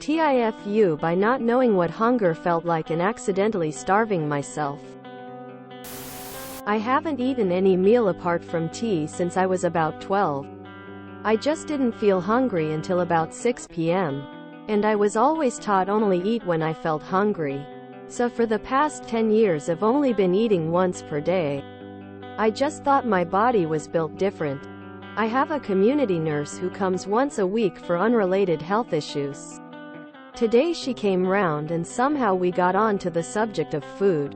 TIFU by not knowing what hunger felt like and accidentally starving myself. I haven't eaten any meal apart from tea since I was about 12. I just didn't feel hungry until about 6 p.m. And I was always taught only eat when I felt hungry. So for the past 10 years I've only been eating once per day. I just thought my body was built different. I have a community nurse who comes once a week for unrelated health issues. Today she came round and somehow we got on to the subject of food.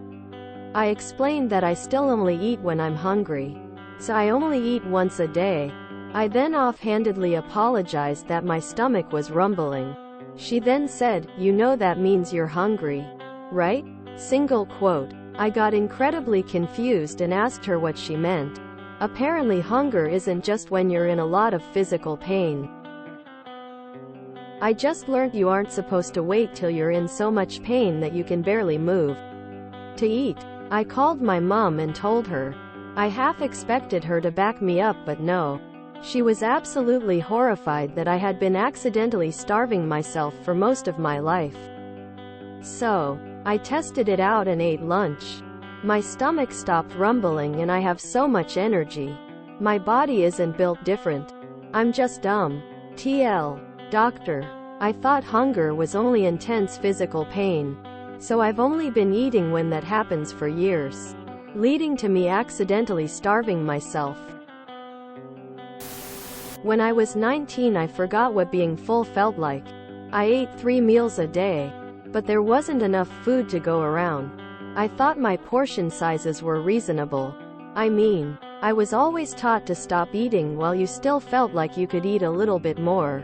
I explained that I still only eat when I'm hungry. So I only eat once a day. I then offhandedly apologized that my stomach was rumbling. She then said, "You know that means you're hungry, right?" Single quote. I got incredibly confused and asked her what she meant. Apparently hunger isn't just when you're in a lot of physical pain. I just learned you aren't supposed to wait till you're in so much pain that you can barely move to eat. I called my mom and told her. I half expected her to back me up, but no. She was absolutely horrified that I had been accidentally starving myself for most of my life. So, I tested it out and ate lunch. My stomach stopped rumbling and I have so much energy. My body isn't built different. I'm just dumb. TL. Doctor. I thought hunger was only intense physical pain. So I've only been eating when that happens for years, leading to me accidentally starving myself. When I was 19 I forgot what being full felt like. I ate 3 meals a day. But there wasn't enough food to go around. I thought my portion sizes were reasonable. I mean, I was always taught to stop eating while you still felt like you could eat a little bit more.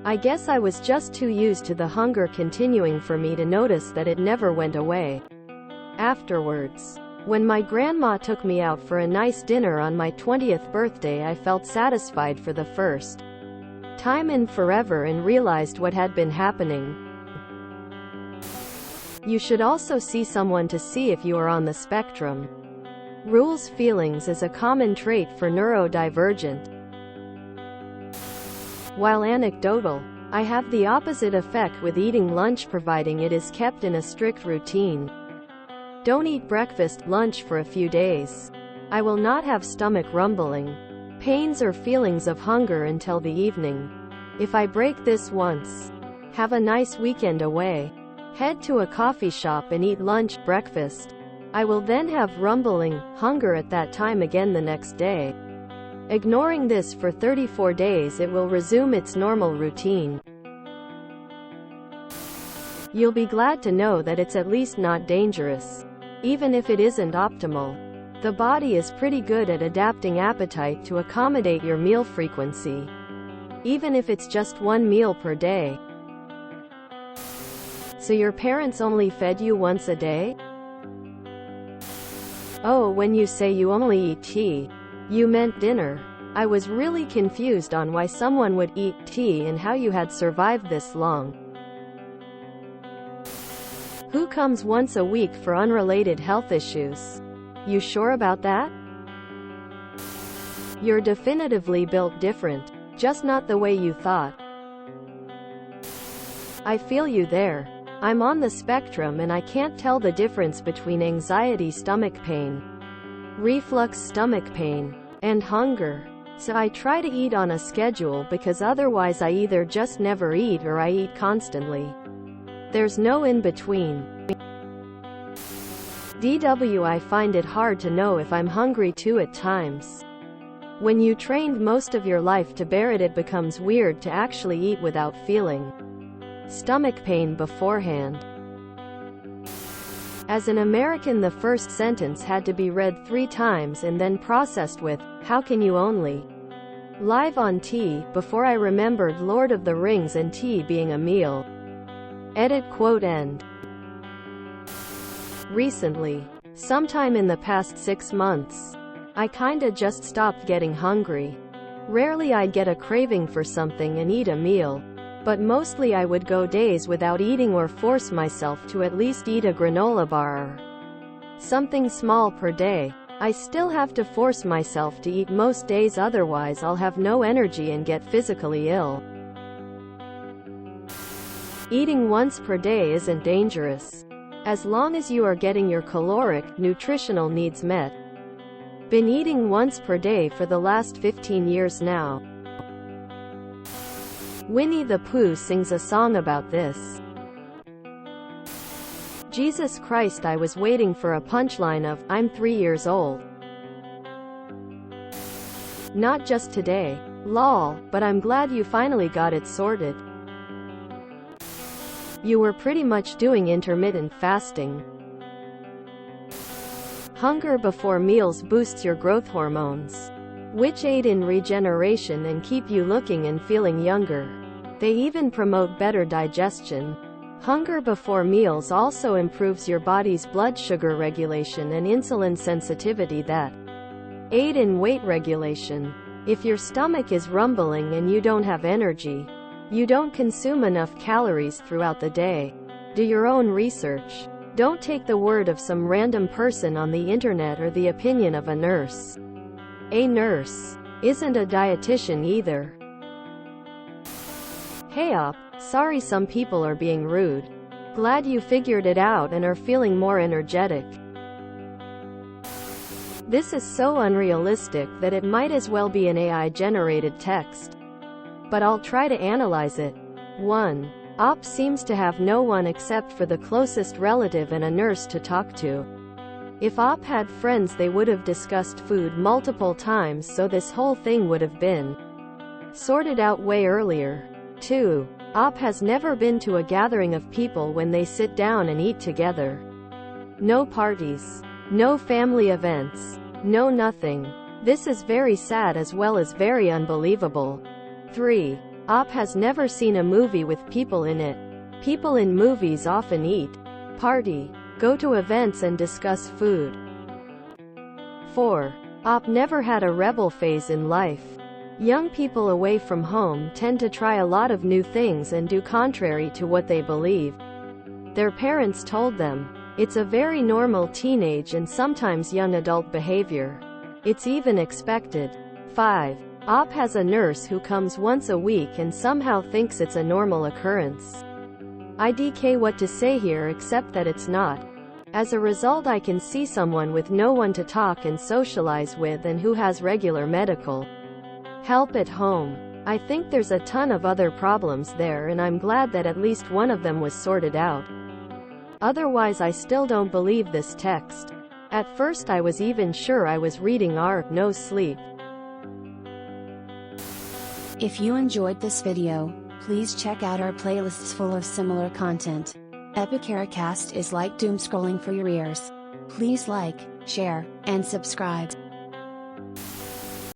I guess I was just too used to the hunger continuing for me to notice that it never went away. Afterwards, when my grandma took me out for a nice dinner on my 20th birthday, I felt satisfied for the first time in forever and realized what had been happening. You should also see someone to see if you are on the spectrum. Rules feelings is a common trait for neurodivergent. While anecdotal, I have the opposite effect with eating lunch providing it is kept in a strict routine. Don't eat breakfast, lunch for a few days. I will not have stomach rumbling, pains or feelings of hunger until the evening. If I break this once, have a nice weekend away. Head to a coffee shop and eat lunch, breakfast. I will then have rumbling, hunger at that time again the next day. Ignoring this for 34 days it will resume its normal routine. You'll be glad to know that it's at least not dangerous. Even if it isn't optimal. The body is pretty good at adapting appetite to accommodate your meal frequency. Even if it's just 1 meal per day. So your parents only fed you once a day? Oh, when you say you only eat tea, you meant dinner. I was really confused on why someone would eat tea and how you had survived this long. Who comes once a week for unrelated health issues? You sure about that? You're definitively built different, just not the way you thought. I feel you there. I'm on the spectrum and I can't tell the difference between anxiety stomach pain, reflux stomach pain, and hunger. So I try to eat on a schedule because otherwise I either just never eat or I eat constantly. There's no in between. I find it hard to know if I'm hungry too at times. When you trained most of your life to bear it, it becomes weird to actually eat without feeling stomach pain beforehand. As an American, the first sentence had to be read 3 times and then processed with, "How can you only live on tea?" before I remembered Lord of the Rings and tea being a meal. Edit quote end. Recently, sometime in the past 6 months, I kinda just stopped getting hungry. Rarely I'd get a craving for something and eat a meal. But mostly I would go days without eating or force myself to at least eat a granola bar or something small per day. I still have to force myself to eat most days, otherwise I'll have no energy and get physically ill. Eating once per day isn't dangerous, as long as you are getting your caloric, nutritional needs met. Been eating once per day for the last 15 years now. Winnie the Pooh sings a song about this. Jesus Christ, I was waiting for a punchline of, I'm 3 years old. Not just today. Lol, but I'm glad you finally got it sorted. You were pretty much doing intermittent fasting. Hunger before meals boosts your growth hormones, which aid in regeneration and keep you looking and feeling younger. They even promote better digestion. Hunger before meals also improves your body's blood sugar regulation and insulin sensitivity that aid in weight regulation. If your stomach is rumbling and you don't have energy, you don't consume enough calories throughout the day. Do your own research. Don't take the word of some random person on the internet or the opinion of a nurse. A nurse isn't a dietitian either. Hey op, sorry some people are being rude. Glad you figured it out and are feeling more energetic. This is so unrealistic that it might as well be an AI-generated text. But I'll try to analyze it. 1. Op seems to have no one except for the closest relative and a nurse to talk to. If Op had friends, they would have discussed food multiple times, so this whole thing would have been sorted out way earlier. 2. Op has never been to a gathering of people when they sit down and eat together. No parties. No family events. No nothing. This is very sad as well as very unbelievable. 3. Op has never seen a movie with people in it. People in movies often eat, party, go to events and discuss food. 4. Op never had a rebel phase in life. Young people away from home tend to try a lot of new things and do contrary to what they believe their parents told them. It's a very normal teenage and sometimes young adult behavior. It's even expected. 5. Op has a nurse who comes once a week and somehow thinks it's a normal occurrence. IDK what to say here except that it's not. As a result, I can see someone with no one to talk and socialize with and who has regular medical help at home. I think there's a ton of other problems there, and I'm glad that at least one of them was sorted out. Otherwise, I still don't believe this text. At first I was even sure I was reading our no sleep. If you enjoyed this video, please check out our playlists full of similar content. Epicaricast is like doom scrolling for your ears. Please like, share, and subscribe.